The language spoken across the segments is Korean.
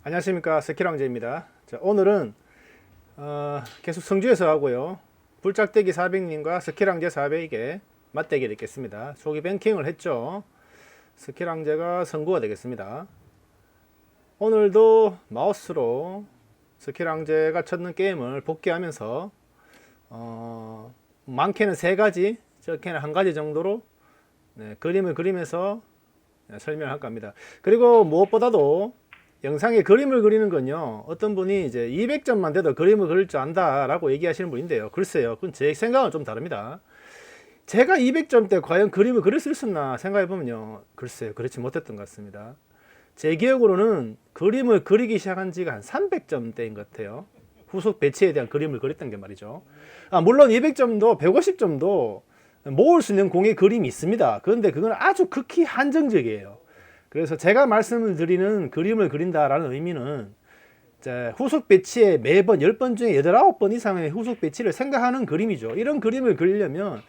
안녕하십니까, 스킬왕제입니다. 자, 오늘은 계속 성주에서 하고요. 불짝대기 400님과 스킬왕제 400에게 맞대결이 있겠습니다. 초기 뱅킹을 했죠. 스킬왕제가 선구가 되겠습니다. 오늘도 마우스로 스킬왕제가 쳤는 게임을 복귀하면서 많게는 3가지, 적게는 1가지 정도로 그림을 그리면서 설명을 할까 합니다. 그리고 무엇보다도 영상에 그림을 그리는 건요, 어떤 분이 이제 200점만 돼도 그림을 그릴 줄 안다라고 얘기하시는 분인데요. 글쎄요, 그건 제 생각은 좀 다릅니다. 제가 200점 때 과연 그림을 그릴 수 있었나 생각해보면요, 글쎄요, 그렇지 못했던 것 같습니다. 제 기억으로는 그림을 그리기 시작한 지가 한 300점 대인 것 같아요. 후속 배치에 대한 그림을 그렸던 게 말이죠. 물론 200점도 150점도 모을 수 있는 공의 그림이 있습니다. 그런데 그건 아주 극히 한정적이에요. 그래서 제가 말씀을 드리는 그림을 그린다라는 의미는 후속 배치에 매번 10번 중에 8, 9번 이상의 후속 배치를 생각하는 그림이죠. 이런 그림을 그리려면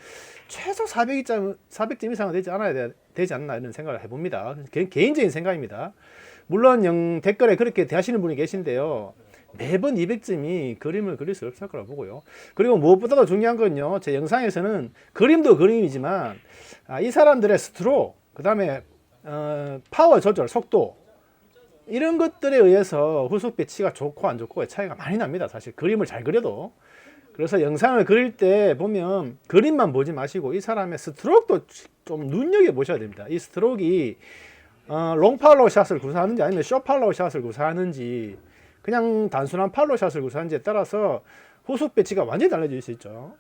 최소 400점 이상은 되지 않나 이런 생각을 해봅니다. 개인적인 생각입니다. 물론 댓글에 그렇게 대하시는 분이 계신데요. 매번 200점이 그림을 그릴 수 없을 거라고 보고요. 그리고 무엇보다도 중요한 건요, 제 영상에서는 그림도 그림이지만 이 사람들의 스트로크, 그 다음에 파워 조절, 속도, 이런 것들에 의해서 후속 배치가 좋고 안 좋고의 차이가 많이 납니다. 사실 그림을 잘 그려도. 그래서 영상을 그릴 때 보면 그림만 보지 마시고 이 사람의 스트로크도 좀 눈여겨 보셔야 됩니다. 이 스트로크가 롱 팔로우 샷을 구사하는지 아니면 숏 팔로우 샷을 구사하는지 그냥 단순한 팔로우 샷을 구사하는지에 따라서 후속 배치가 완전히 달라질 수 있죠.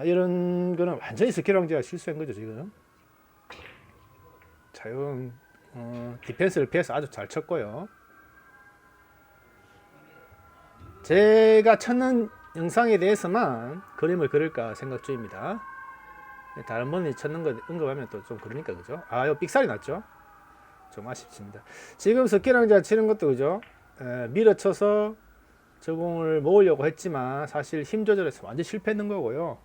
이런 거는 완전히 스킬왕제가 실수한 거죠 지금. 자, 이건 디펜스를 피해서 아주 잘 쳤고요. 제가 쳤는 영상에 대해서만 그림을 그릴까 생각 중입니다. 다른 분이 쳤는 거 언급하면 또 좀 그러니까, 그죠? 이거 삑살이 났죠? 좀 아쉽습니다. 지금 스킬왕제가 치는 것도, 그죠? 밀어쳐서 저 공을 모으려고 했지만 사실 힘 조절해서 완전 실패했는 거고요.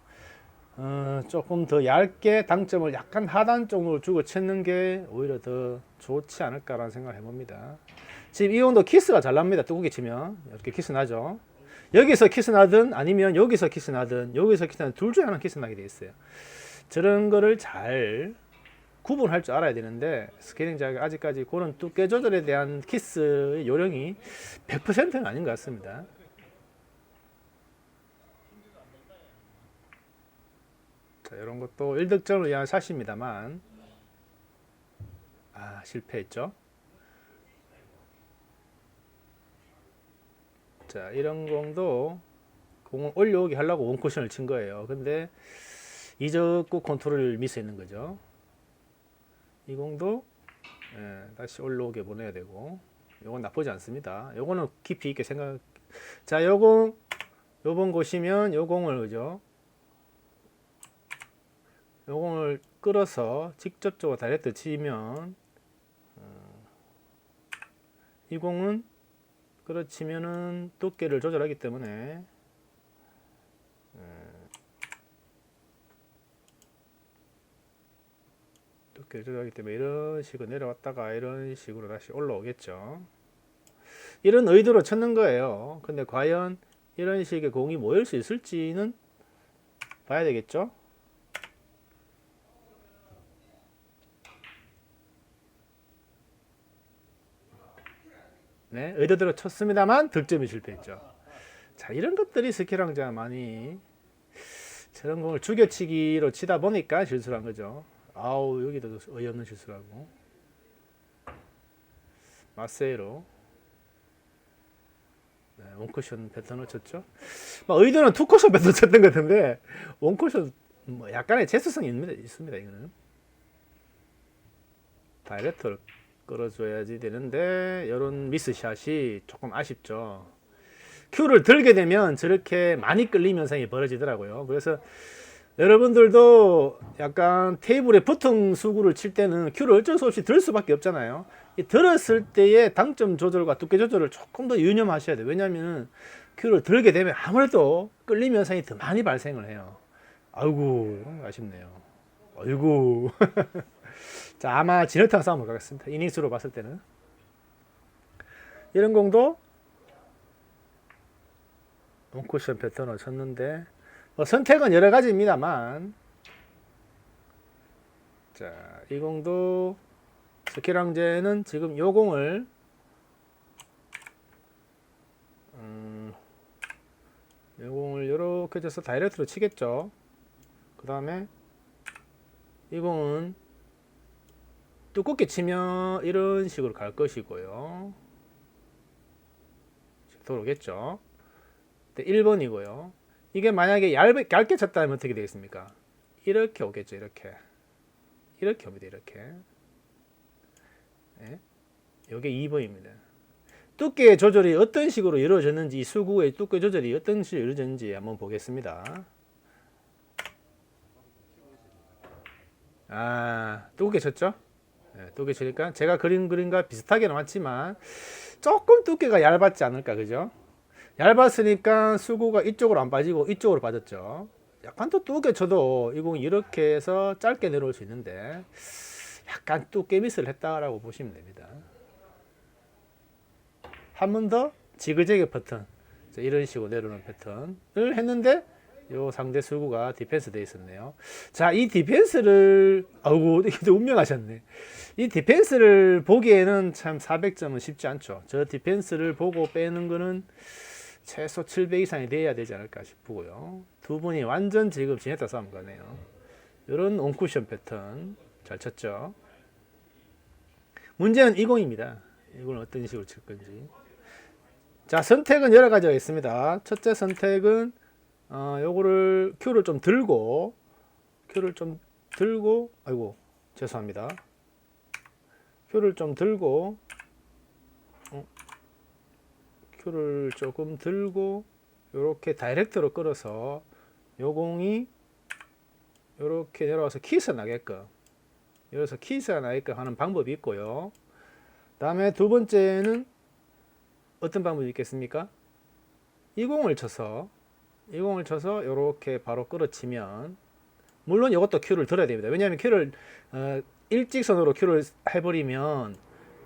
조금 더 얇게 당점을 약간 하단 쪽으로 주고 치는 게 오히려 더 좋지 않을까라는 생각을 해봅니다. 지금 이 정도 키스가 잘 납니다. 뚜꾸기 치면 이렇게 키스 나죠. 여기서 키스 나든 아니면 여기서 키스 나든 여기서 키스 나든 둘 중에 하나 키스 나게 돼 있어요. 저런 거를 잘 구분할 줄 알아야 되는데 스케일링자가 아직까지 그런 두께 조절에 대한 키스의 요령이 100%는 아닌 것 같습니다. 자, 이런 것도 1득점을 위한 샷입니다만 실패했죠. 자, 이런 공도 공을 올려오게 하려고 원쿠션을 친 거예요. 근데 이적구 컨트롤 미스했는 거죠. 이 공도 다시 올라오게 보내야 되고, 요건 나쁘지 않습니다. 요거는 깊이 있게 생각. 자, 요번 보시면 요 공을, 그죠? 요 공을 끌어서 직접적으로 다이렉트 치면 이 공은 끌어치면은 두께를 조절하기 때문에 두께를 조절하기 때문에 이런 식으로 내려왔다가 이런 식으로 다시 올라오겠죠. 이런 의도로 쳤는 거예요. 근데 과연 이런 식의 공이 모일 수 있을지는 봐야 되겠죠. 네, 의도대로 쳤습니다만 득점이 실패했죠. 자, 이런 것들이 스킬왕제가 많이 저런 공을 죽여치기로 치다 보니까 실수를 한 거죠. 여기도 어이없는 실수를 하고. 마세이로 원쿠션 패턴을 쳤죠. 의도는 투쿠션 패턴 쳤던 것 같은데 원쿠션 약간의 재수성이 있습니다. 이거는 다이렉트를 끌어줘야지 되는데 이런 미스샷이 조금 아쉽죠. 큐를 들게 되면 저렇게 많이 끌림 현상이 벌어지더라고요. 그래서 여러분들도 약간 테이블에 붙은 수구를 칠 때는 큐를 어쩔 수 없이 들 수밖에 없잖아요. 들었을 때의 당점 조절과 두께 조절을 조금 더 유념하셔야 돼요. 왜냐하면 큐를 들게 되면 아무래도 끌림 현상이 더 많이 발생을 해요. 아이고, 아쉽네요. 아이고. 자, 아마 진흙탕 싸움을 가겠습니다. 이닝수로 봤을 때는. 이런 공도 원쿠션 패턴을 쳤는데 뭐 선택은 여러 가지입니다만, 자, 이 공도 스키랑제는 지금 요 공을 요 공을 이렇게 줘서 다이렉트로 치겠죠. 그 다음에 이 공은 두껍게 치면 이런 식으로 갈 것이고요. 들어오겠죠. 1번이고요. 이게 만약에 얇게 쳤다면 어떻게 되겠습니까? 이렇게 오겠죠. 이렇게 옵니다. 이렇게. 네? 이게 2번입니다. 두께 조절이 어떤 식으로 이루어졌는지, 수구의 두께 조절이 어떤 식으로 이루어졌는지 한번 보겠습니다. 두껍게 쳤죠? 네, 두껍게 치니까 제가 그린 그림과 비슷하게 나왔지만 조금 두께가 얇았지 않을까, 그죠? 얇았으니까 수구가 이쪽으로 안 빠지고 이쪽으로 빠졌죠. 약간 또 두껍게 쳐도 이 공이 이렇게 해서 짧게 내려올 수 있는데 약간 두께 미스를 했다라고 보시면 됩니다. 한 번 더 지그재그 패턴, 이런 식으로 내려오는 패턴을 했는데 요 상대 수구가 디펜스 되어 있었네요. 자, 이 디펜스를 이게 운명하셨네. 이 디펜스를 보기에는 참 400점은 쉽지 않죠. 저 디펜스를 보고 빼는 거는 최소 700 이상이 돼야 되지 않을까 싶고요. 두 분이 완전 지금 지냈다 싸움 가네요. 이런 온쿠션 패턴 잘 쳤죠. 문제는 이 공입니다. 이걸 어떤 식으로 칠 건지. 자, 선택은 여러 가지가 있습니다. 첫째 선택은 요거를 큐를 좀 들고 아이고 죄송합니다. 큐를 좀 들고 큐를 조금 들고 요렇게 다이렉트로 끌어서 요 공이 요렇게 내려와서 키스 나게끔, 여기서 키스가 나게끔 하는 방법이 있고요. 다음에 두 번째는 어떤 방법이 있겠습니까? 이 공을 쳐서 이렇게 바로 끌어치면, 물론 이것도 큐를 들어야 됩니다. 왜냐하면 큐를 일직선으로 큐를 해버리면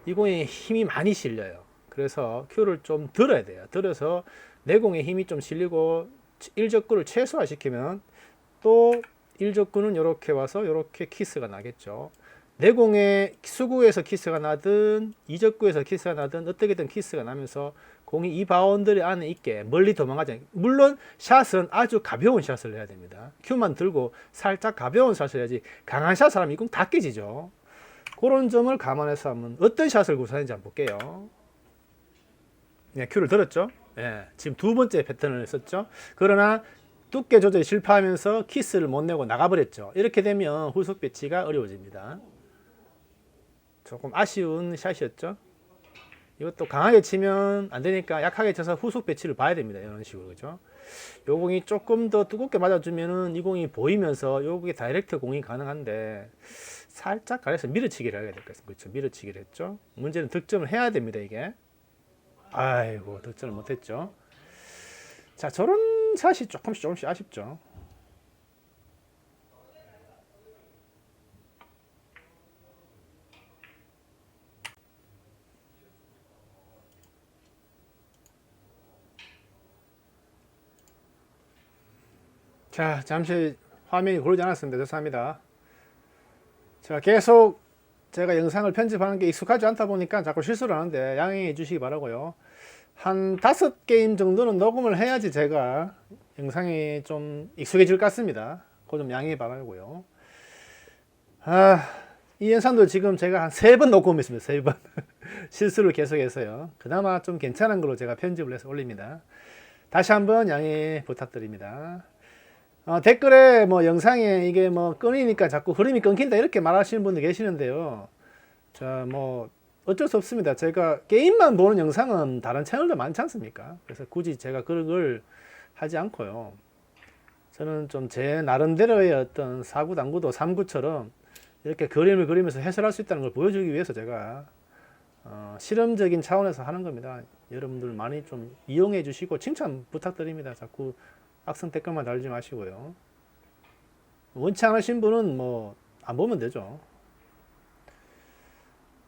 이 공에 힘이 많이 실려요. 그래서 큐를 좀 들어야 돼요. 들어서 내 공에 힘이 좀 실리고 일적구를 최소화시키면 또 일적구는 이렇게 와서 이렇게 키스가 나겠죠. 내 공에 수구에서 키스가 나든 이적구에서 키스가 나든 어떻게든 키스가 나면서 공이 이 바운더리 안에 있게 멀리 도망가지 않게. 물론 샷은 아주 가벼운 샷을 해야 됩니다. 큐만 들고 살짝 가벼운 샷을 해야지 강한 샷을 하면 이 공 다 깨지죠. 그런 점을 감안해서 한번 어떤 샷을 구사하는지 한번 볼게요. 네, 큐를 들었죠. 네, 지금 두 번째 패턴을 썼죠. 그러나 두께 조절이 실패하면서 키스를 못 내고 나가버렸죠. 이렇게 되면 후속 배치가 어려워집니다. 조금 아쉬운 샷이었죠. 이것도 강하게 치면 안 되니까 약하게 쳐서 후속 배치를 봐야 됩니다. 이런 식으로, 그죠? 요 공이 조금 더 두껍게 맞아주면은 이 공이 보이면서 요게 다이렉트 공이 가능한데 살짝 가려서 밀어치기를 하게 될 것 같습니다. 그렇죠? 밀어치기를 했죠. 문제는 득점을 해야 됩니다. 이게. 아이고, 득점을 못했죠. 자, 저런 샷이 조금씩 아쉽죠. 자, 잠시 화면이 고르지 않았습니다. 죄송합니다. 자, 계속 제가 영상을 편집하는 게 익숙하지 않다 보니까 자꾸 실수를 하는데 양해해 주시기 바라고요. 한 5게임 정도는 녹음을 해야지 제가 영상이 좀 익숙해질 것 같습니다. 그거 좀 양해 바라고요. 이 영상도 지금 제가 한 3번 녹음했습니다. 3번. 실수를 계속해서요. 그나마 좀 괜찮은 걸로 제가 편집을 해서 올립니다. 다시 한번 양해 부탁드립니다. 댓글에 뭐 영상에 이게 뭐 끊이니까 자꾸 흐름이 끊긴다 이렇게 말하시는 분들 계시는데요. 자, 뭐 어쩔 수 없습니다. 제가 게임만 보는 영상은 다른 채널도 많지 않습니까? 그래서 굳이 제가 그런 걸 하지 않고요. 저는 좀 제 나름대로의 어떤 사구, 당구도 삼구처럼 이렇게 그림을 그리면서 해설할 수 있다는 걸 보여주기 위해서 제가 실험적인 차원에서 하는 겁니다. 여러분들 많이 좀 이용해 주시고 칭찬 부탁드립니다. 자꾸 악성 댓글만 달지 마시고요. 원치 않으신 분은 뭐 안 보면 되죠.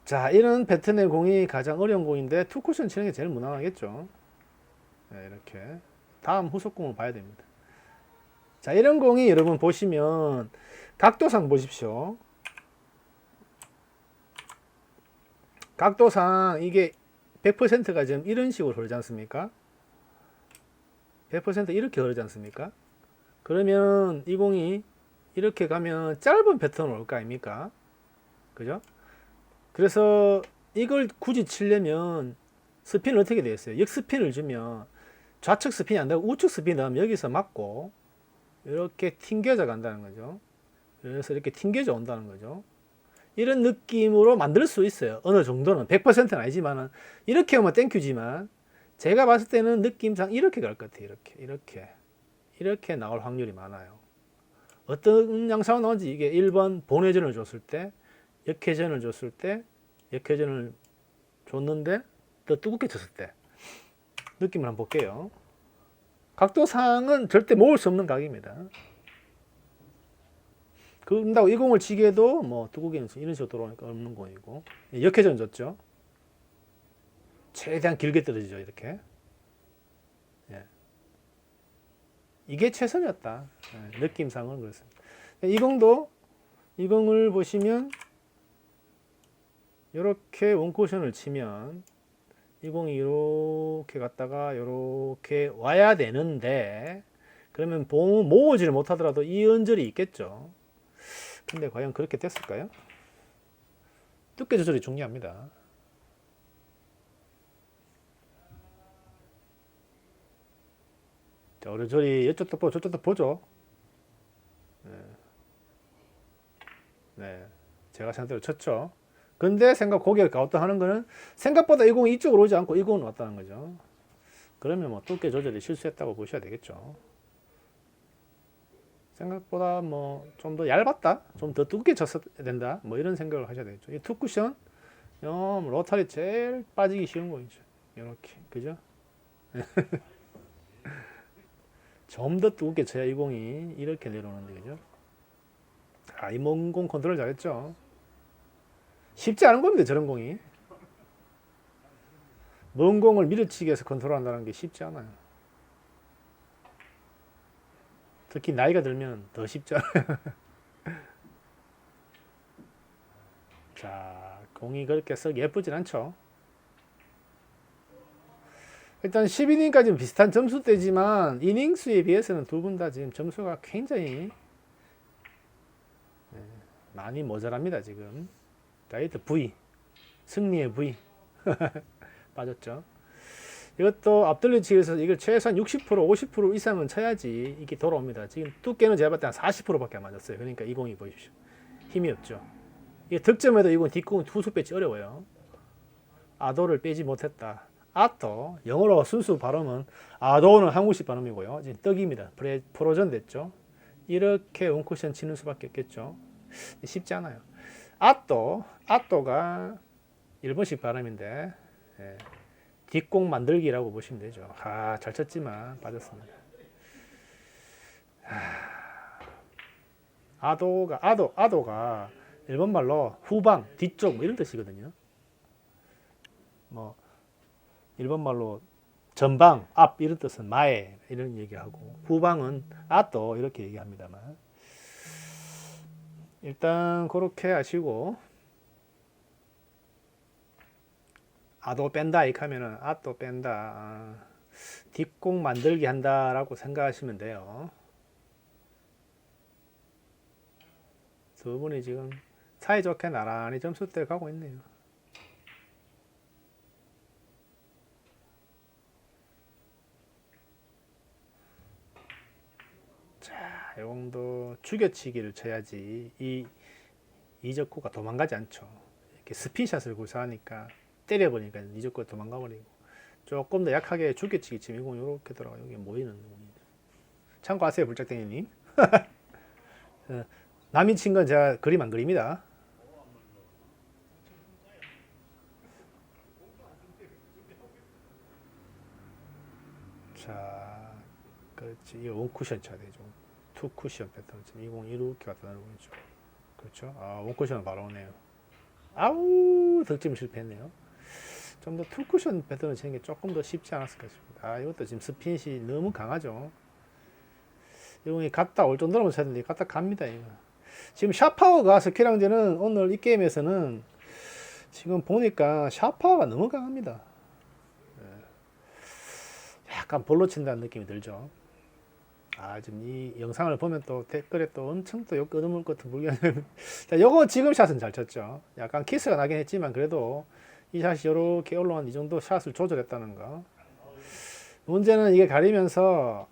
자, 이런 패턴의 공이 가장 어려운 공인데 투쿠션 치는 게 제일 무난하겠죠. 네, 이렇게 다음 후속공을 봐야 됩니다. 자, 이런 공이 여러분 보시면 각도상 보십시오. 각도상 이게 100%가 지금 이런 식으로 흐르지 않습니까? 100% 이렇게 흐르지 않습니까? 그러면 이 공이 이렇게 가면 짧은 패턴으로 올 거 아닙니까? 그죠? 그래서 이걸 굳이 치려면 스핀을 어떻게 되어 있어요? 역스핀을 주면 좌측 스핀이 안 되고 우측 스핀이 나오면 여기서 맞고 이렇게 튕겨져 간다는 거죠. 그래서 이렇게 튕겨져 온다는 거죠. 이런 느낌으로 만들 수 있어요. 어느 정도는 100%는 아니지만은 이렇게 오면 땡큐지만 제가 봤을 때는 느낌상 이렇게 갈 것 같아요. 이렇게 나올 확률이 많아요. 어떤 양상으로 나오는지 이게 1번 본회전을 줬을 때 역회전을 줬을 때 역회전을 줬는데 더 두껍게 쳤을 때 느낌을 한번 볼게요. 각도상은 절대 모을 수 없는 각입니다. 그런다고 이 공을 치기에도 뭐 두고기는 이런 식으로 들어오니까 없는 공이고 역회전 줬죠. 최대한 길게 떨어지죠. 이렇게. 예. 이게 최선이었다. 예. 느낌상은 그렇습니다. 이 공을 보시면 이렇게 원쿠션을 치면 이 공이 이렇게 갔다가 이렇게 와야 되는데 그러면 봉을 모으지를 못하더라도 이 언저리 있겠죠. 근데 과연 그렇게 됐을까요? 두께 조절이 중요합니다. 자, 어리저리 이쪽도 보고 저쪽도 보죠. 네. 네. 제가 상대로 쳤죠. 근데 고개를 가웃하는 거는 생각보다 이 공이 이쪽으로 오지 않고 이 공으로 왔다는 거죠. 그러면 뭐 두께 조절이 실수했다고 보셔야 되겠죠. 생각보다 뭐 좀 더 얇았다, 좀 더 두껍게 쳤어야 된다, 뭐 이런 생각을 하셔야 되겠죠. 이 투쿠션, 로탈이 제일 빠지기 쉬운 공이죠. 이렇게, 그죠? 좀 더 두껍게 쳐야 이 공이 이렇게 내려오는데, 그죠? 아, 이 먼 공 컨트롤 잘했죠. 쉽지 않은 겁니다, 저런 공이. 먼 공을 밀어치기 해서 컨트롤한다는 게 쉽지 않아요. 특히 나이가 들면 더 쉽지 않아요. 자, 공이 그렇게 썩 예쁘진 않죠. 일단 10이닝까지는 비슷한 점수대지만 이닝 수에 비해서는 두 분 다 지금 점수가 굉장히 많이 모자랍니다. 지금 다이어트 V, 승리의 V 빠졌죠. 이것도 앞돌리치기에서 이걸 최소한 60% 50% 이상은 쳐야지 이게 돌아옵니다. 지금 두께는 제가 봤을 때 한 40%밖에 안 맞았어요. 그러니까 이 공이 보십시오. 힘이 없죠. 이게 득점에도 이건 뒷공은 투수 빼지 어려워요. 아도를 빼지 못했다. 아토, 영어로 순수 발음은 아도는 한국식 발음이고요. 지금 떡입니다. 프로전 됐죠. 이렇게 원쿠션 치는 수밖에 없겠죠. 쉽지 않아요. 아또가 일본식 발음인데 예, 뒷공 만들기라고 보시면 되죠. 아, 잘 쳤지만 빠졌습니다. 아도가 일본 말로 후방, 뒤쪽 뭐 이런 뜻이거든요. 뭐 일본 말로 전방, 앞 이런 뜻은 마에 이런 얘기하고 후방은 아또 이렇게 얘기합니다만 일단 그렇게 하시고 아도 뺀다 이렇게 하면은 아또 뺀다 뒷공 만들기 한다라고 생각하시면 돼요. 두 분이 지금 사이좋게 나란히 점수대 가고 있네요. 자, 이 정도 죽여치기를 쳐야지 이적구가 도망가지 않죠. 이렇게 스핀샷을 구사하니까 때려보니까 이적구가 도망가버리고 조금 더 약하게 죽여치기 치면 이건 이렇게 들어가 여기 모이는 공이죠. 참고하세요, 불짝댕이님. 남이 친 건 제가 그림 안 그립니다. 자, 그렇지. 이거 원쿠션 쳐야 되죠. 투쿠션 패턴. 지금 20 이렇게 갖다 놓고 있죠. 그렇죠. 아, 원쿠션은 바로 오네요. 아우, 득점 실패했네요. 좀 더 투쿠션 패턴을 치는 게 조금 더 쉽지 않았을까 싶습니다. 아, 이것도 지금 스핀이 너무 강하죠. 이거 갔다 올 정도로 쳐야 되는데 갔다 갑니다. 이거. 지금 샤파워가 스키랑제는 오늘 이 게임에서는 지금 보니까 샤파워가 너무 강합니다. 약간 볼로 친다는 느낌이 들죠. 아, 지금 이 영상을 보면 또 댓글에 또 엄청 또 욕 끊어물 것 같은 불견. 자, 요거 지금 샷은 잘 쳤죠. 약간 키스가 나긴 했지만 그래도 이 샷이 이렇게 올라온 이 정도 샷을 조절했다는 거. 문제는 이게 가리면서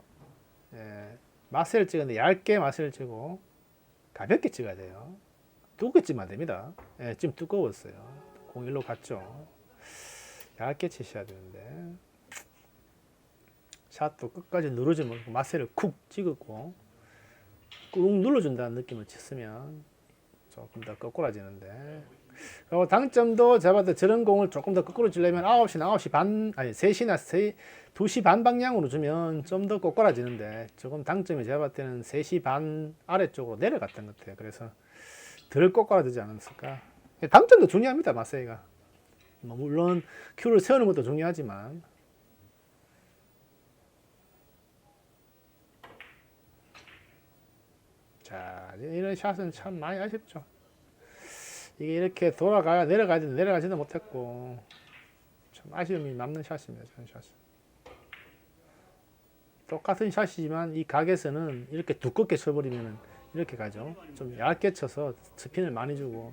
마스를 찍었는데 얇게 마스를 찍고 가볍게 찍어야 돼요. 두껍게 찍으면 안 됩니다. 지금 두꺼웠어요. 01로 갔죠. 얇게 치셔야 되는데 샷도 끝까지 누르지 말고 마스를 쿡 찍었고 꾹 눌러준다는 느낌을 쳤으면 조금 더 거꾸라지는데, 그리고 당점도 제가 봤을 때 저런 공을 조금 더 거꾸로 치려면 9시 반, 아니 3시나 2시 반 방향으로 주면 좀 더 거꾸라지는데 조금 당점이 제가 봤을 때는 3시 반 아래쪽으로 내려갔던 것 같아요. 그래서 덜 거꾸라지지 않았을까. 당점도 중요합니다. 마세이가 물론 큐를 세우는 것도 중요하지만 자, 이런 샷은 참 많이 아쉽죠. 이게 이렇게 돌아가야 내려가야 되는데 내려가지도 못했고 참 아쉬움이 남는 샷입니다. 저는 샷은 똑같은 샷이지만 이 각에서는 이렇게 두껍게 쳐버리면 이렇게 가죠. 좀 얇게 쳐서 스핀을 많이 주고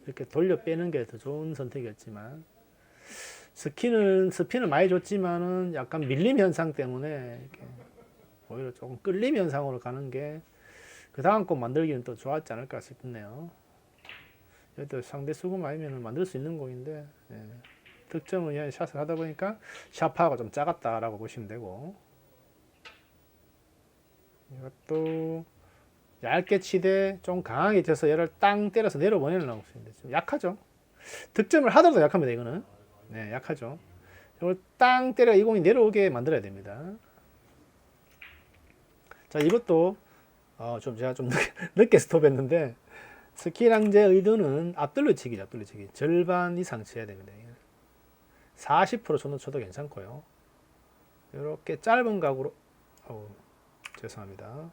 이렇게 돌려 빼는 게 더 좋은 선택이었지만 스핀을 많이 줬지만은 약간 밀림 현상 때문에 이렇게 오히려 조금 끌림 현상으로 가는 게 그 다음 거 만들기는 또 좋았지 않을까 싶네요. 여기도 상대 수금 아니면 만들 수 있는 공인데 득점은 그냥 샷을 하다 보니까 샷파가 좀 작았다라고 보시면 되고, 이것도 얇게 치되 좀 강하게 쳐서 얘를 땅 때려서 내려보내려고 보시는데 좀 약하죠. 득점을 하더라도 약합니다. 이거는 약하죠. 이걸 땅 때려 이 공이 내려오게 만들어야 됩니다. 자, 이것도 제가 좀 늦게 스톱했는데 스키랑제 의도는 앞돌려 치기죠. 앞돌려 치기 절반 이상 쳐야 됩니다. 40% 정도 쳐도 괜찮고요. 이렇게 짧은 각으로 죄송합니다.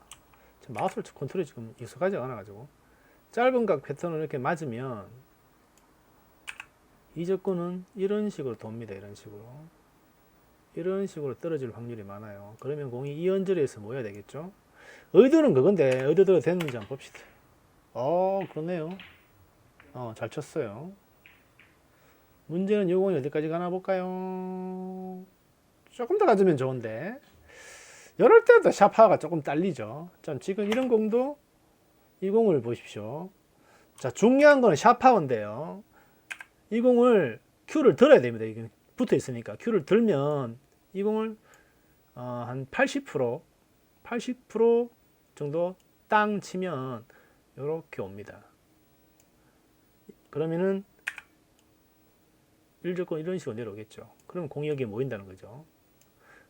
마우스 컨트롤이 지금 익숙하지 않아가지고 짧은 각 패턴을 이렇게 맞으면 이 접근은 이런 식으로 돕니다. 이런 식으로 떨어질 확률이 많아요. 그러면 공이 이 언저리에서 모여야 되겠죠. 의도는 그건데 의도대로 됐는지 한번 봅시다. 그러네요. 잘 쳤어요. 문제는 이 공이 어디까지 가나 볼까요? 조금 더 가주면 좋은데 이럴 때도 샤파가 조금 딸리죠. 지금 이런 공도 이 공을 보십시오. 자, 중요한 거는 샤파인데요. 이 공을 큐를 들어야 됩니다. 이게 붙어 있으니까 큐를 들면 이 공을 한 80% 정도 땅 치면 이렇게 옵니다. 그러면은 일조건 이런 식으로 내려오겠죠. 그럼 공이 여기에 모인다는 거죠.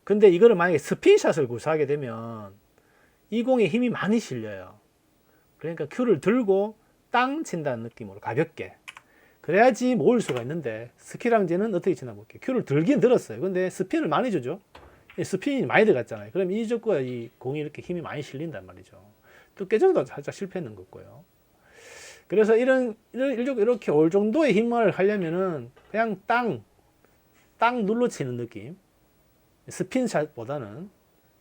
근데 이거를 만약에 스핀샷을 구사하게 되면 이 공에 힘이 많이 실려요. 그러니까 큐를 들고 땅 친다는 느낌으로 가볍게 그래야지 모을 수가 있는데, 스키랑제는 어떻게 치나 볼게요. 큐를 들긴 들었어요. 근데 스핀을 많이 주죠. 스핀이 많이 들어갔잖아요. 그럼 이 적과 이 공이 이렇게 힘이 많이 실린단 말이죠. 또 깨져도 살짝 실패했는 거고요. 그래서 이렇게 올 정도의 힘을 하려면은 그냥 땅 눌러 치는 느낌, 스핀샷보다는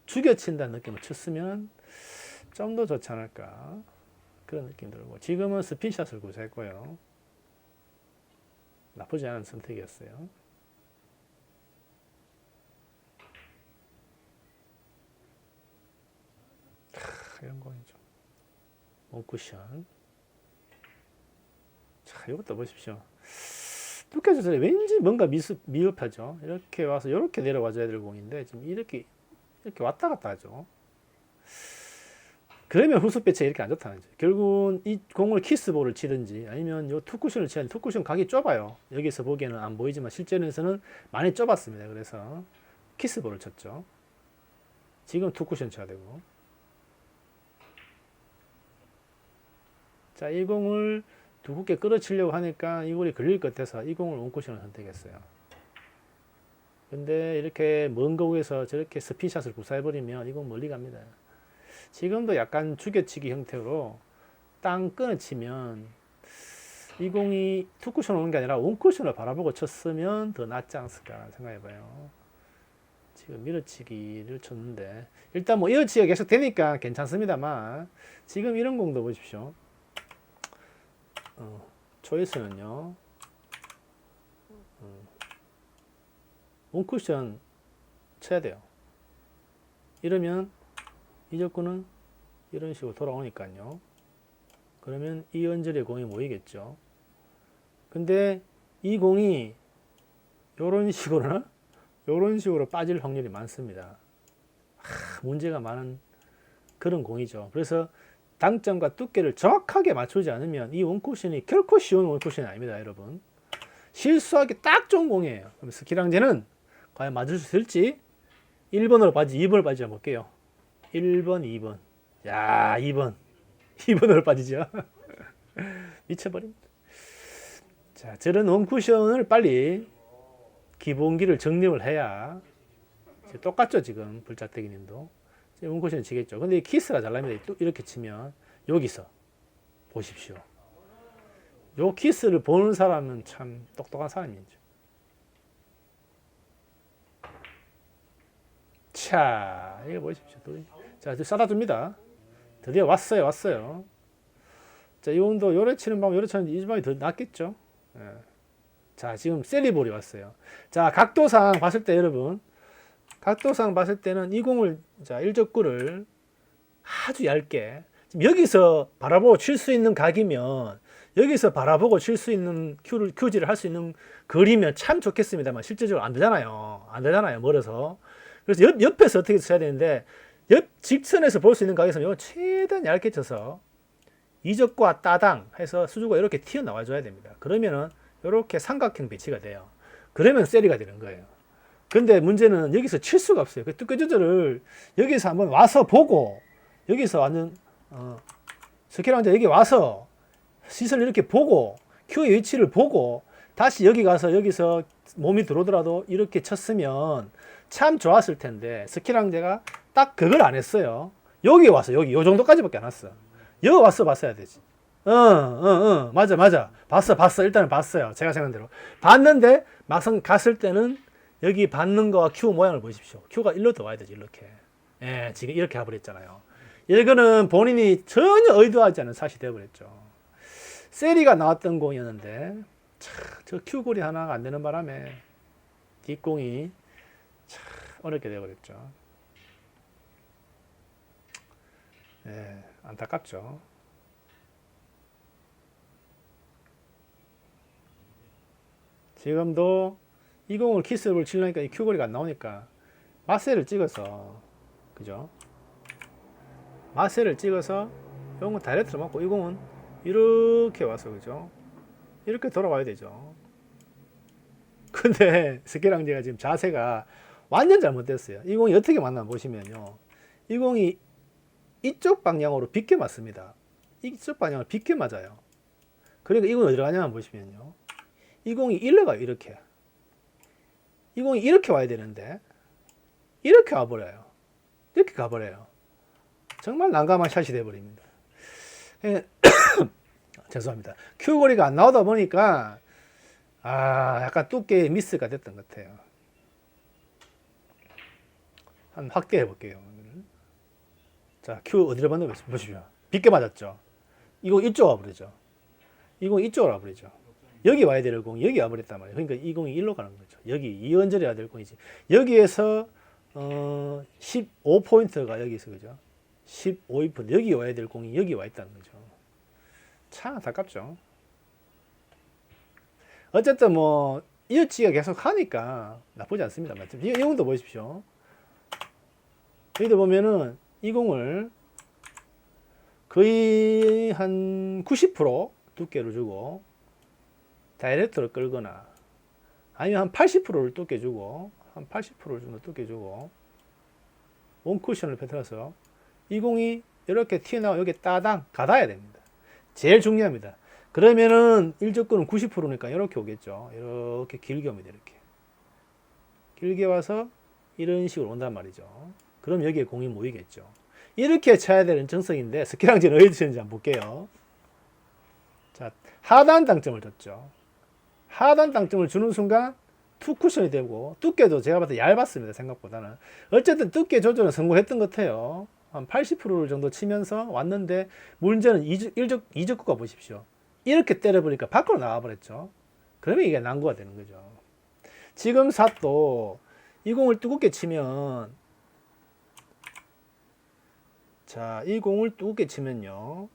죽여 친다는 느낌을 쳤으면 좀 더 좋지 않을까 그런 느낌 들고, 지금은 스핀샷을 구사했고요. 나쁘지 않은 선택이었어요. 이런 거이죠. 원쿠션. 자, 이것도 보십시오. 두께져서 왠지 뭔가 미흡하죠. 이렇게 와서 이렇게 내려와줘야 될 공인데 지금 이렇게 왔다 갔다 하죠. 그러면 후속 배치가 이렇게 안 좋다는 거죠. 결국은 이 공을 키스볼을 치든지 아니면 요 투쿠션을 치야 돼. 투쿠션 각이 좁아요. 여기서 보기에는 안 보이지만 실전에서는 많이 좁았습니다. 그래서 키스볼을 쳤죠. 지금 투쿠션 쳐야 되고. 자, 이 공을 두껍게 끌어치려고 하니까 이 공이 걸릴 것 같아서 이 공을 원쿠션을 선택했어요. 근데 이렇게 먼 거리에서 저렇게 스피샷을 구사해버리면 이건 멀리 갑니다. 지금도 약간 죽여치기 형태로 땅 끊어치면 이 공이 투쿠션 오는 게 아니라 원쿠션을 바라보고 쳤으면 더 낫지 않았을까 생각해봐요. 지금 밀어치기를 쳤는데 일단 뭐 이어치기가 계속 되니까 괜찮습니다만 지금 이런 공도 보십시오. 초이스는요 원쿠션 쳐야 돼요. 이러면 이적구는 이런 식으로 돌아오니까요. 그러면 이 언저리에 공이 모이겠죠. 근데 이 공이 요런 식으로 빠질 확률이 많습니다. 문제가 많은 그런 공이죠. 그래서 당점과 두께를 정확하게 맞추지 않으면 이 원쿠션이 결코 쉬운 원쿠션이 아닙니다, 여러분. 실수하기 딱 좋은 공이에요. 그럼 스키랑제는 과연 맞을 수 있을지 1번으로 빠지, 2번으로 빠지 한번 볼게요. 1번, 2번. 야, 2번으로 빠지죠. 미쳐버립니다. 자, 저런 원쿠션을 빨리 기본기를 정립을 해야 똑같죠, 지금 불자태기님도 원쿠션 치겠죠. 근데 이 키스가 잘 납니다. 또 이렇게 치면 여기서 보십시오. 요 키스를 보는 사람은 참 똑똑한 사람이죠. 자, 이거 보십시오. 자, 싸다 줍니다. 드디어 왔어요. 자, 이 공도 요래 치는 방법, 요래 치는 이 방법이 더 낫겠죠. 예. 자, 지금 셀리볼이 왔어요. 자, 각도상 봤을 때 여러분, 각도상 봤을 때는 이 공을, 자, 일적구를 아주 얇게, 지금 여기서 바라보고 칠 수 있는 각이면, 여기서 바라보고 칠 수 있는 큐지를 할 수 있는 거리면 참 좋겠습니다만, 실제적으로 안 되잖아요. 멀어서. 그래서 옆에서 어떻게 쳐야 되는데, 직선에서 볼 수 있는 각에서 이거 최대한 얇게 쳐서, 이적과 따당 해서 수주가 이렇게 튀어나와 줘야 됩니다. 그러면은, 이렇게 삼각형 배치가 돼요. 그러면 세리가 되는 거예요. 근데 문제는 여기서 칠 수가 없어요. 그 두께 조절을 여기서 한번 와서 보고 여기서 완전 스키랑자 여기 와서 시선을 이렇게 보고 큐의 위치를 보고 다시 여기 가서 여기서 몸이 들어오더라도 이렇게 쳤으면 참 좋았을 텐데 스키랑제가 딱 그걸 안 했어요. 여기 와서 여기 요 정도까지밖에 안 왔어. 여기 와서 봤어야 되지. 맞아. 봤어. 일단은 봤어요. 제가 생각한 대로. 봤는데, 막상 갔을 때는, 여기 받는 거와 큐 모양을 보십시오. 큐가 일로 더 와야 되지, 이렇게. 예, 지금 이렇게 가버렸잖아요. 이거는 본인이 전혀 의도하지 않은 샷이 되어버렸죠. 세리가 나왔던 공이었는데, 저 큐골이 하나가 안 되는 바람에, 뒷공이 참 어렵게 되어버렸죠. 예, 안타깝죠. 지금도 이 공을 키스를 치려니까 이 큐거리가 안 나오니까 마세를 찍어서 그죠? 마세를 찍어서 이 공은 다이렉트로 맞고 이 공은 이렇게 와서 그죠? 이렇게 돌아와야 되죠. 근데 스키랑제가 지금 자세가 완전 잘못됐어요. 이 공이 어떻게 맞나 보시면요. 이 공이 이쪽 방향으로 비껴 맞습니다. 이쪽 방향으로 비껴 맞아요. 그러니까 이 공이 어디로 가냐만 보시면요. 이 공이 일로 가요, 이렇게. 이 공이 이렇게 와야 되는데, 이렇게 와버려요. 이렇게 가버려요. 정말 난감한 샷이 돼버립니다. 죄송합니다. 큐거리가 안 나오다 보니까, 약간 두께의 미스가 됐던 것 같아요. 한 확대해 볼게요. 자, 큐 어디로 봤는가 보십시오. 빗게 맞았죠. 이거 이쪽 와버리죠. 이 공이 이쪽으로 와버리죠. 여기 와야 될 공이 여기 와버렸단 말이에요. 그러니까 이 공이 일로 가는 거죠. 여기 이언저리 와야 될 공이지. 여기에서 15포인트가 여기서 그죠. 15포인트 여기 와야 될 공이 여기 와 있다는 거죠. 참 안타깝죠. 어쨌든 뭐 이어치기가 계속 하니까 나쁘지 않습니다. 이 공도 보십시오. 여기도 보면은 이 공을 거의 한 90% 두께를 주고 다이렉트로 끌거나 아니면 한 80%를 두께 주고 한 80% 정도 두께 주고 원쿠션을 펴서 이 공이 이렇게 튀어나와 여기 따당 가닿아야 됩니다. 제일 중요합니다. 그러면은 일적근은 90%니까 이렇게 오겠죠. 이렇게 길게 옵니다. 이렇게 길게 와서 이런 식으로 온단 말이죠. 그럼 여기에 공이 모이겠죠. 이렇게 쳐야 되는 정석인데 스키랑지는 어디 치는지 한번 볼게요. 자, 하단 당점을 줬죠. 하단 당점을 주는 순간 투 쿠션이 되고 두께도 제가 봤을 때 얇았습니다. 생각보다는. 어쨌든 두께 조절은 성공했던 것 같아요. 한 80% 정도 치면서 왔는데 문제는 이적구가 보십시오. 이렇게 때려보니까 밖으로 나와버렸죠. 그러면 이게 난구가 되는 거죠. 지금 샷도 이 공을 두껍게 치면, 자, 이 공을 두껍게 치면요,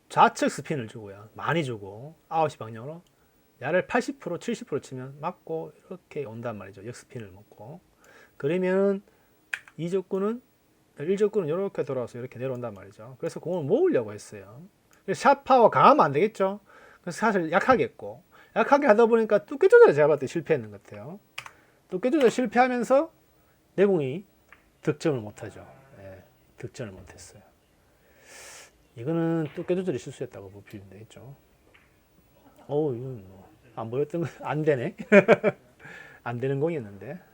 좌측 스핀을 주고요. 많이 주고 9시 방향으로 야를 80% 70% 치면 맞고 이렇게 온단 말이죠. 역스핀을 먹고. 그러면 이적구는 일적구는 이렇게 돌아와서 이렇게 내려온단 말이죠. 그래서 공을 모으려고 했어요. 샷 파워 강하면 안 되겠죠. 그래서 사실 약하게 했고, 약하게 하다 보니까 두께 조절을 제가 봤을 때 실패했는 것 같아요. 두께 조절 실패하면서 내공이 득점을 못하죠. 네, 득점을 못했어요. 이거는 두께 조절이 실수했다고 보시면 되겠죠. 어우, 이건 안 보였던 거, 안 되네. 안 되는 공이었는데.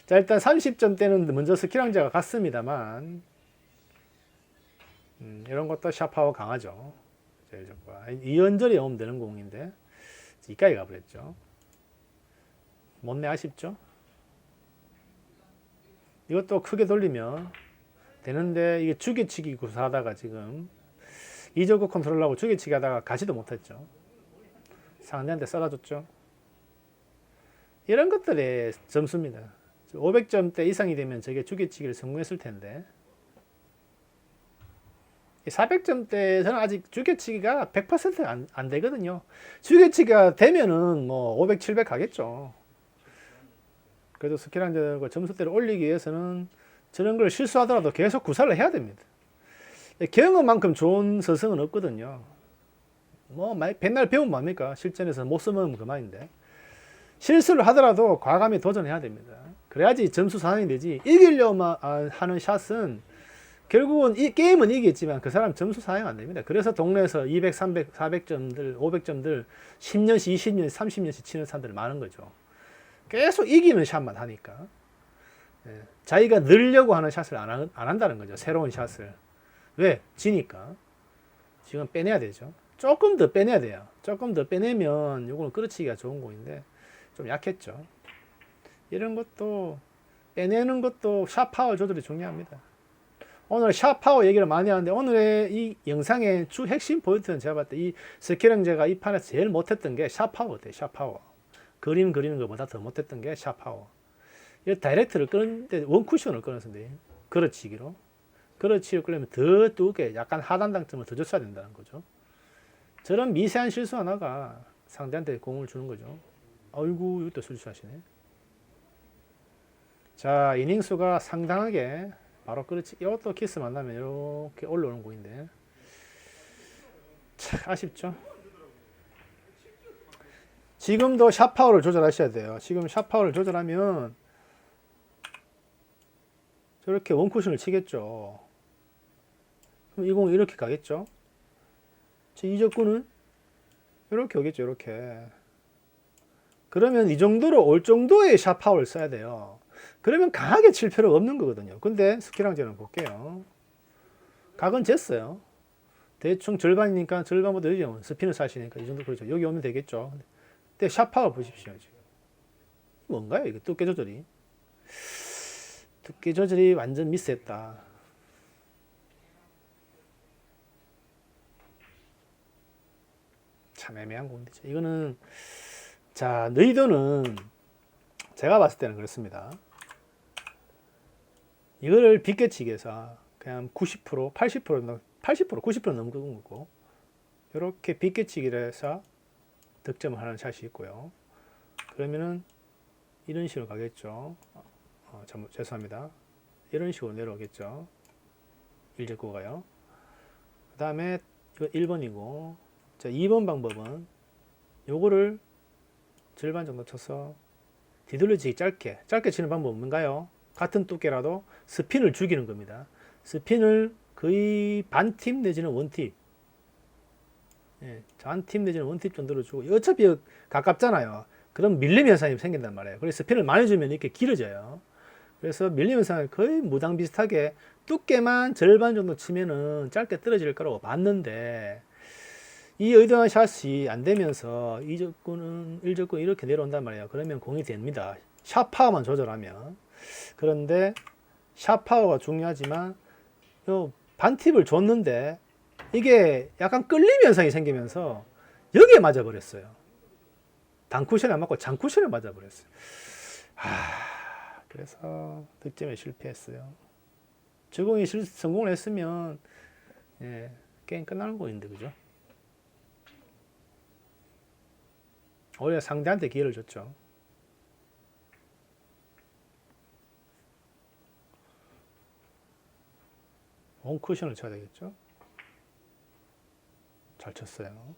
자, 일단 30점대는 먼저 스키랑제가 갔습니다만, 이런 것도 샷파워 강하죠. 이연절이 오면 되는 공인데, 이까지 가버렸죠. 못내 아쉽죠? 이것도 크게 돌리면 되는데, 이게 주기치기 구사하다가 지금, 이적구 컨트롤하고 주기치기 하다가 가지도 못했죠. 상대한테 쏟아줬죠. 이런 것들이 점수입니다. 500점대 이상이 되면 저게 주기치기를 성공했을 텐데 400점대에서는 아직 주기치기가 100%가 안 되거든요. 주기치기가 되면은 뭐 500, 700 가겠죠. 그래도 스키랑저가 점수대를 올리기 위해서는 저런 걸 실수하더라도 계속 구사를 해야 됩니다. 경험만큼 좋은 서성은 없거든요. 뭐 맨날 배우면 뭡니까? 실전에서 못 쓰면 그만인데. 실수를 하더라도 과감히 도전해야 됩니다. 그래야지 점수 상황이 되지. 이기려고 하는 샷은 결국은 이 게임은 이기겠지만 그 사람 점수 상황이 안 됩니다. 그래서 동네에서 200, 300, 400점들, 500점들 10년씩, 20년씩, 30년씩 치는 사람들이 많은 거죠. 계속 이기는 샷만 하니까. 자기가 늘려고 하는 샷을 안 한다는 거죠. 새로운 샷을. 왜? 지니까. 지금 빼내야 되죠. 조금 더 빼내야 돼요. 조금 더 빼내면 이거는 끌어치기가 좋은 공인데 좀 약했죠. 이런 것도 빼내는 것도 샷 파워 조절이 중요합니다. 오늘 샷 파워 얘기를 많이 하는데 오늘의 이 영상의 주 핵심 포인트는 제가 봤을 때 이 스키랑제가 이 판에서 제일 못했던 게 샷 파워 같아요. 샷 파워. 그림 그리는 것보다 더 못했던 게 샷 파워. 이 다이렉트를 끄는데 원 쿠션을 끊었는데 그렇치기로. 그렇치기를 끌려면 더 두게 약간 하단 당점을 더 줬어야 된다는 거죠. 저런 미세한 실수 하나가 상대한테 공을 주는 거죠. 아이고, 이것도 실수하시네. 자, 이닝수가 상당하게 바로 그렇지. 이것도 키스 만나면 이렇게 올라오는 공인데. 참 아쉽죠? 지금도 샷 파워를 조절하셔야 돼요. 지금 샷 파워를 조절하면 저렇게 원쿠션을 치겠죠. 그럼 이 공이 이렇게 가겠죠? 이적구는 이렇게 오겠죠. 이렇게. 그러면 이 정도로 올 정도의 샷 파워를 써야 돼요. 그러면 강하게 칠 필요가 없는 거거든요. 근데 스키랑제는 볼게요. 각은 쟀어요. 대충 절반이니까 절반보다 여기 오면 스피너 샷이니까 이 정도 그렇죠. 여기 오면 되겠죠. 근데 샷 파워 보십시오. 지금. 뭔가요? 이거 두께 조절이. 두께 조절이 완전 미스했다. 참 애매한 공인데 이거는 자 너희도는 제가 봤을 때는 그렇습니다. 이거를 빗개치기해서 그냥 90%, 80%, 90% 넘는 거고 이렇게 빗개치기를 해서 득점을 하는 샷이 있고요. 그러면은 이런 식으로 가겠죠. 죄송합니다. 이런 식으로 내려오겠죠. 1적구가요. 그 다음에 이거 1번이고 자, 2번 방법은 요거를 절반 정도 쳐서 뒤돌려치기 짧게 치는 방법은 뭔가요? 같은 두께라도 스핀을 죽이는 겁니다. 스핀을 거의 반팁 내지는 원팁. 예, 반팁 내지는 원팁 정도로 주고, 어차피 가깝잖아요. 그럼 밀림 현상이 생긴단 말이에요. 그래서 스핀을 많이 주면 이렇게 길어져요. 그래서 밀림 현상을 거의 무당 비슷하게 두께만 절반 정도 치면은 짧게 떨어질 거라고 봤는데, 이 의도한 샷이 안 되면서 이적군은 1적군 이렇게 내려온단 말이에요. 그러면 공이 됩니다. 샷 파워만 조절하면. 그런데 샷 파워가 중요하지만 요 반팁을 줬는데 이게 약간 끌림 현상이 생기면서 여기에 맞아 버렸어요. 단쿠션에 안 맞고 장쿠션에 맞아 버렸어요. 그래서 득점에 실패했어요. 저공이 성공을 했으면 예, 게임 끝나는 거인데, 그죠? 오히려 상대한테 기회를 줬죠. 원쿠션을 쳐야 되겠죠? 잘 쳤어요.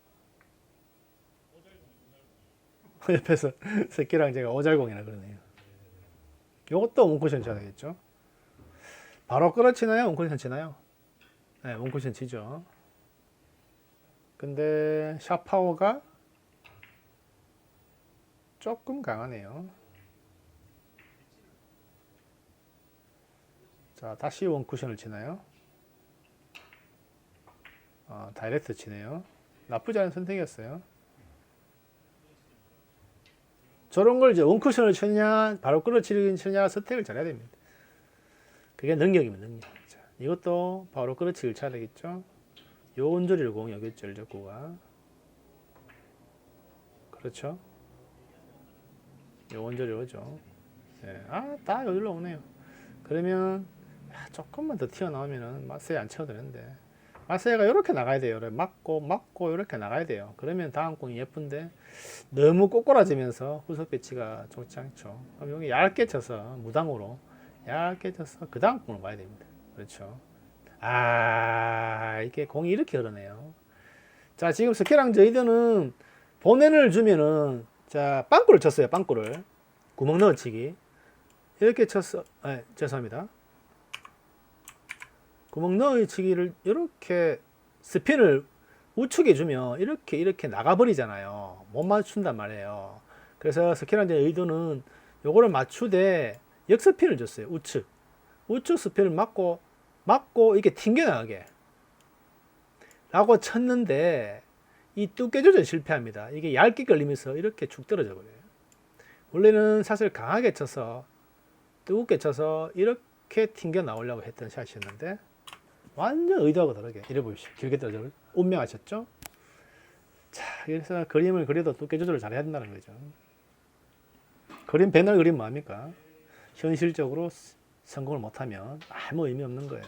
옆에서 새끼랑 제가 오잘공이라 그러네요. 요것도 원쿠션 쳐야 되겠죠? 바로 끌어치나요? 원쿠션 치나요? 네, 원쿠션 치죠. 근데 샷 파워가 조금 강하네요. 자, 다시 원쿠션을 치나요? 다이렉트 치네요. 나쁘지 않은 선택이었어요. 저런 걸 이제 원쿠션을 치느냐, 바로 끌어치기를 치느냐 선택을 잘해야 됩니다. 그게 능력입니다, 능력. 자, 이것도 바로 끌어치기를 쳐야 되겠죠. 요 온조리를 공격했죠, 일적구가. 그렇죠. 요 온조리 오죠. 네. 다 여기로 오네요. 그러면 조금만 더 튀어나오면은 마세이 안 쳐도 되는데, 마세이가 이렇게 나가야 돼요. 맞고 이렇게 나가야 돼요. 그러면 다음 공이 예쁜데 너무 꼬꾸라지면서 후속 배치가 좋지 않죠. 그럼 여기 얇게 쳐서 무당으로 얇게 쳐서 그 다음 공을 봐야 됩니다. 그렇죠. 이게 공이 이렇게 흐르네요. 자, 지금 스케랑 저희들은 본연을 주면은, 자, 빵꾸를 쳤어요. 빵꾸를 구멍 넣어치기 이렇게 쳤어. 죄송합니다. 구멍 넣어치기를 이렇게 스핀을 우측에 주면 이렇게 나가버리잖아요. 못 맞춘단 말이에요. 그래서 스키란제의 의도는 요거를 맞추되 역스핀을 줬어요. 우측 스핀을 맞고 이렇게 튕겨나가게 라고 쳤는데, 이 두께 조절 실패합니다. 이게 얇게 걸리면서 이렇게 축 떨어져 버려요. 원래는 샷을 강하게 쳐서 뜨겁게 쳐서 이렇게 튕겨 나오려고 했던 샷이었는데 완전 의도하고 다르게 이래 보십시오. 길게 떨어져 운명하셨죠? 자, 그래서 그림을 그려도 두께 조절을 잘해야 된다는 거죠. 그림 배널 그림 뭐합니까? 현실적으로 성공을 못하면 아무 의미 없는 거예요.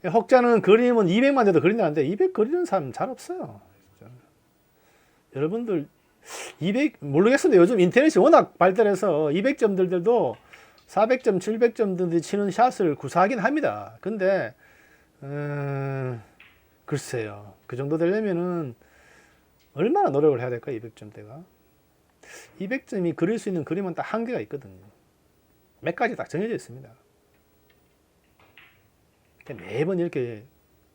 혹자는 그림은 200만 대도 그린다는데 200 그리는 사람 잘 없어요. 진짜. 여러분들 200 모르겠습니다. 요즘 인터넷이 워낙 발달해서 200점들도 400점, 700점들이 치는 샷을 구사하긴 합니다. 근데 글쎄요. 그 정도 되려면은 얼마나 노력을 해야 될까? 200점대가 200점이 그릴 수 있는 그림은 딱 한계가 있거든요. 몇 가지 딱 정해져 있습니다. 매번 이렇게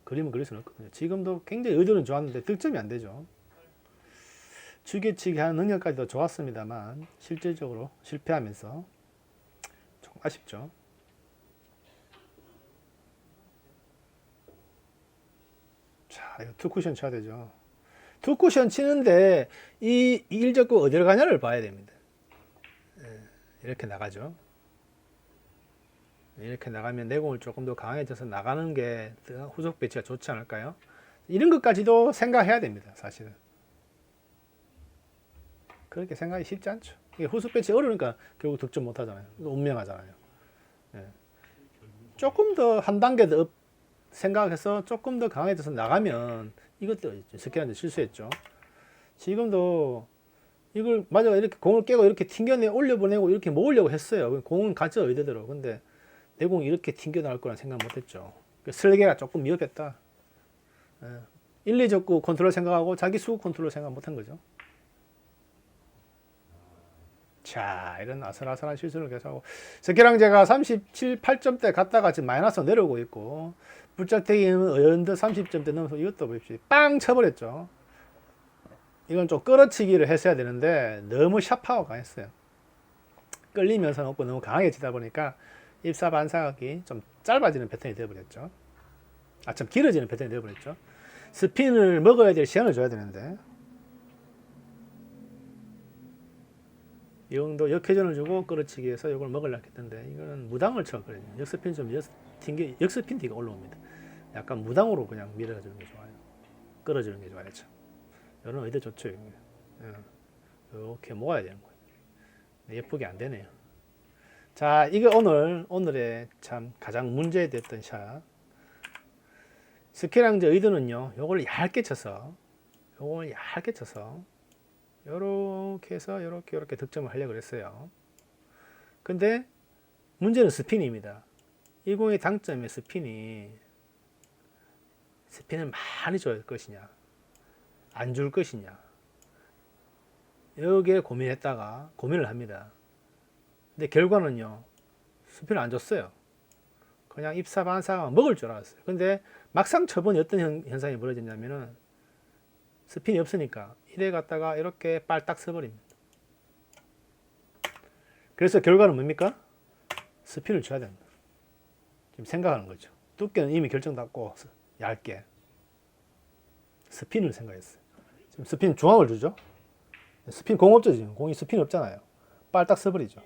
그림을 그릴 수는 없거든요. 지금도 굉장히 의도는 좋았는데 득점이 안 되죠. 주개치기 하는 능력까지도 좋았습니다만 실질적으로 실패하면서 조금 아쉽죠. 자, 이거 투쿠션 쳐야 되죠. 투쿠션 치는데 이 일적구 어디로 가냐를 봐야 됩니다. 이렇게 나가죠. 이렇게 나가면 내공을 조금 더 강해져서 나가는 게 후속 배치가 좋지 않을까요? 이런 것까지도 생각해야 됩니다. 사실은 그렇게 생각이 쉽지 않죠. 이게 후속 배치 어려우니까 결국 득점 못 하잖아요. 운명하잖아요. 조금 더 한 단계 더 생각해서 조금 더 강해져서 나가면, 이것도 스키한테 실수했죠. 지금도 이걸 맞아 이렇게 공을 깨고 이렇게 튕겨내 올려보내고 이렇게 모으려고 했어요. 공은 가져 의대대로. 근데 내 공이 이렇게 튕겨 나올 거란 생각 못했죠. 설계가 조금 미흡했다. 1, 2적구 컨트롤 생각하고 자기 수구 컨트롤 생각 못한 거죠. 자, 이런 아슬아슬한 실수를 계속하고, 스키랑 제가 37, 8점대 갔다가 지금 마이너스 내려오고 있고, 뿔짝대기는 언더 30점대 넘어서 이것도 보십시오. 빵 쳐버렸죠. 이건 좀 끌어치기를 했어야 되는데 너무 샤파워 강했어요. 끌리면서 놓고 너무 강하게 치다 보니까 입사 반사각이 좀 짧아지는 패턴이 되어버렸죠. 좀 길어지는 패턴이 되어버렸죠. 스핀을 먹어야 될 시간을 줘야 되는데 이 정도 역회전을 주고 끌어치기 해서 이걸 먹으려고 했는데 이거는 무당을 쳐버려요. 역스핀 좀 역스핀 뒤가 올라옵니다. 약간 무당으로 그냥 밀어주는 게 좋아요. 끌어주는 게 좋아요. 이런 의도 좋죠. 이렇게 모아야 되는 거예요. 예쁘게 안 되네요. 자, 이거 오늘의 참 가장 문제됐던 샷. 스키랑즈 의도는요, 요걸 얇게 쳐서, 요렇게 해서, 요렇게 득점을 하려고 그랬어요. 근데, 문제는 스핀입니다. 이 공의 당점의 스핀을 많이 줘야 할 것이냐, 안 줄 것이냐. 여기에 고민을 합니다. 근데 결과는요, 스핀을 안 줬어요. 그냥 입사 반사가 먹을 줄 알았어요. 근데 막상 쳐보니 어떤 현상이 벌어졌냐면은 스핀이 없으니까 이래 갔다가 이렇게 빨딱 서버립니다. 그래서 결과는 뭡니까? 스핀을 줘야 된다. 지금 생각하는 거죠. 두께는 이미 결정났고 얇게 스핀을 생각했어요. 지금 스핀 중앙을 주죠. 스핀 공 없죠. 지금 공이 스핀 없잖아요. 빨딱 서버리죠.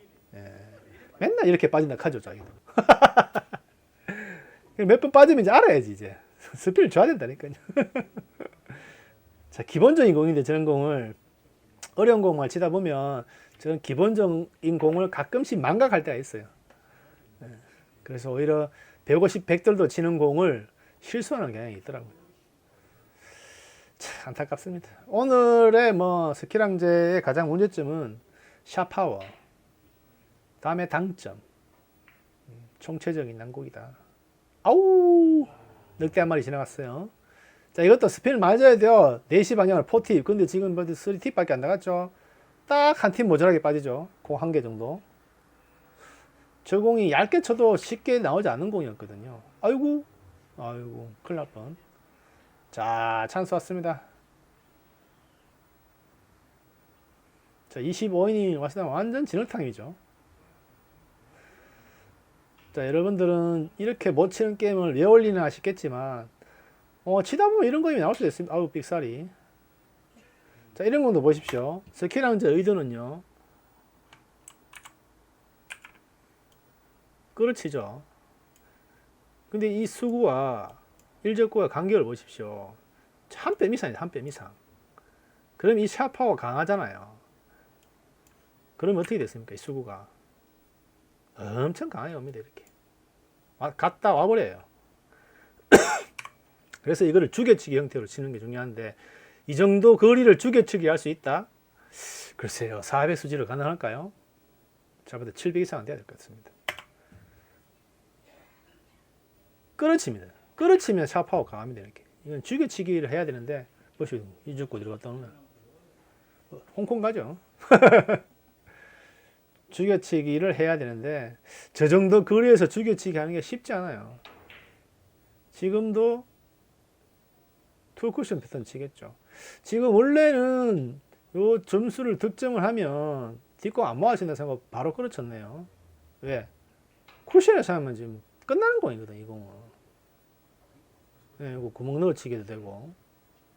맨날 이렇게 빠진다 하죠, 자기도. 몇 번 빠지면 이제 알아야지, 이제. 스피를 줘야 된다니까요. 자, 기본적인 공인데 저런 공을, 어려운 공을 치다 보면 저런 기본적인 공을 가끔씩 망각할 때가 있어요. 그래서 오히려 150, 100들도 치는 공을 실수하는 경향이 있더라고요. 참, 안타깝습니다. 오늘의 스키랑제의 가장 문제점은 샷파워, 다음에 당점, 총체적인 난국이다. 아우, 늑대 한 마리 지나갔어요. 자, 이것도 스핀을 맞아야 돼요. 4시 방향을 4팁. 근데 지금 3팁 밖에 안 나갔죠. 딱 한 팁 모자라게 빠지죠. 공 한 개 정도. 저 공이 얇게 쳐도 쉽게 나오지 않는 공이었거든요. 아이고, 큰일 날 뻔. 자, 찬스 왔습니다. 자, 25인이 왔을 때 완전 진흙탕이죠. 자, 여러분들은 이렇게 못 치는 게임을 왜 올리나 싶겠지만, 치다 보면 이런 거임이 나올 수도 있습니다. 아우, 삑사리. 자, 이런 공도 보십시오. 스키랑즈 의도는요, 끌어치죠. 근데 이 수구와 일적구와 간격을 보십시오. 한 뼘 이상이죠, 한 뼘 이상. 그럼 이 샷파워가 강하잖아요. 그럼 어떻게 됐습니까? 이 수구가. 엄청 강하게 옵니다, 이렇게. 갔다 와버려요. 그래서 이거를 죽여치기 형태로 치는 게 중요한데, 이 정도 거리를 죽여치기 할 수 있다? 글쎄요, 400 수지로 가능할까요? 저보다 700 이상은 돼야 될 것 같습니다. 끌어칩니다. 끌어치면 샷파워 강합니다, 이렇게. 이건 죽여치기를 해야 되는데, 보시오, 이 죽고 들어갔다 오면. 홍콩 가죠. 죽여치기를 해야 되는데 저 정도 거리에서 죽여치기 하는 게 쉽지 않아요. 지금도 투쿠션 패턴 치겠죠. 지금 원래는 요 점수를 득점을 하면 뒷공 안 모아진다 생각 바로 끌어쳤네요. 왜? 쿠션에서 하면 지금 끝나는 공이거든, 이 공은. 이거 구멍 넣어 치게도 되고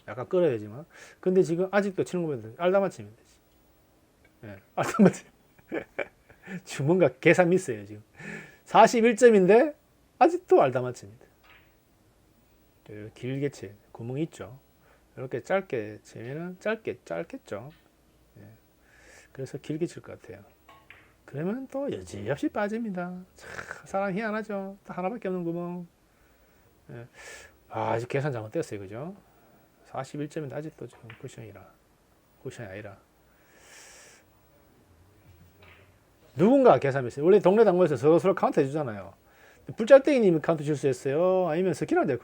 약간 끌어야 되지만, 근데 지금 아직도 치는 거 보면 알다맞히면 되지. 알다맞히. 지금 뭔가 계산 미스예요, 지금. 41점인데 아직도 알다맞힙니다. 길게 치, 구멍이 있죠. 이렇게 짧게 치면은 짧겠죠. 그래서 길게 칠 것 같아요. 그러면 또 여지없이 빠집니다. 참, 사람 희한하죠. 딱 하나밖에 없는 구멍. 아직 계산 잘못됐어요, 그죠? 41점인데 아직도 지금 쿠션이 아니라. 누군가 계산했어요. 원래 동네 당구에서 서로 카운트 해주잖아요. 불짤땡이님이 카운트 실수했어요? 아니면 스키랑제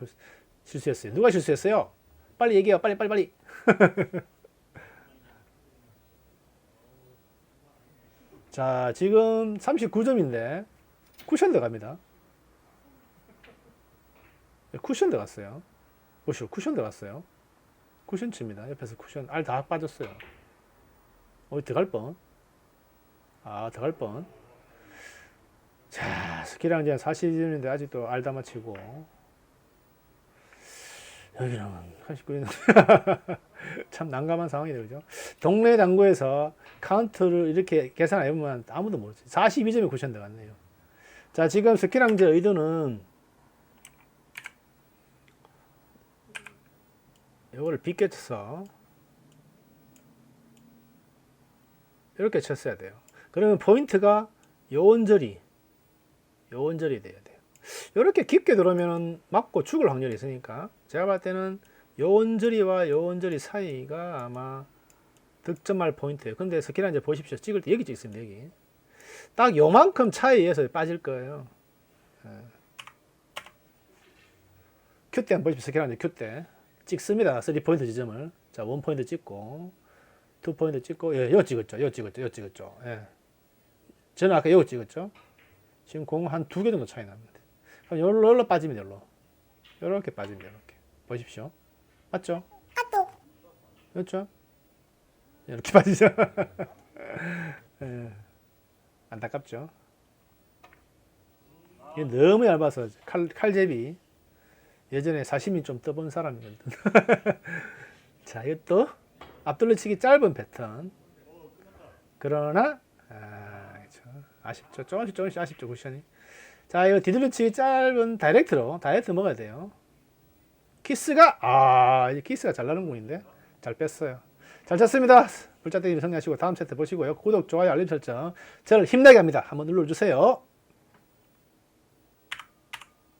실수했어요? 누가 실수했어요? 빨리 얘기해요. 빨리. 자, 지금 39점인데 쿠션 들어갑니다. 쿠션 들어갔어요. 보시오, 쿠션 들어갔어요. 쿠션 칩니다. 옆에서 쿠션 알 다 빠졌어요. 들어갈 뻔. 들어갈 뻔. 자, 스키랑 이제 40인데 아직도 알 다 맞히고. 여기는 89인. 참 난감한 상황이네요. 그죠? 동네 당구에서 카운트를 이렇게 계산 안 해보면 아무도 모르지. 42점에 쿠션 들어갔네요. 자, 지금 스키랑제 의도는 이거를 빗게 쳐서 이렇게 쳤어야 돼요. 그러면 포인트가 요원절이 돼야 돼요. 이렇게 깊게 들어오면 맞고 죽을 확률이 있으니까 제가 봤을 때는 요원절이와 요원절이 사이가 아마 득점할 포인트예요. 근데 스키랑 이제 보십시오. 찍을 때 여기 찍습니다. 여기 딱 요만큼 차이에서 빠질 거예요. 큐 때 한번 보십시오. 스키랑 이제 큐 때 찍습니다. 3포인트 지점을. 자, 1포인트 찍고 2포인트 찍고, 예, 여기 찍었죠. 예. 저는 아까 여기 찍었죠. 지금 공 한 2개 정도 차이 납니다. 그럼 여기로 빠지면 여기로. 이렇게 빠지면 이렇게. 보십시오. 맞죠? 그렇죠? 이렇게 빠지죠. 예. 안타깝죠? 이게 너무 얇아서 칼제비. 예전에 사시미 좀 떠본 사람이거든. 자, 이것도 앞돌려치기 짧은 패턴. 그러나 그렇죠. 아쉽죠. 조금씩 아쉽죠, 쿠션이. 자, 이거 뒤돌려치기 짧은 다이렉트 먹어야 돼요. 키스가 이제 키스가 잘 나는 공인데 잘 뺐어요. 잘 쳤습니다. 불자대님 정리하시고 다음 세트 보시고요. 구독, 좋아요, 알림 설정 저를 힘나게 합니다. 한번 눌러주세요.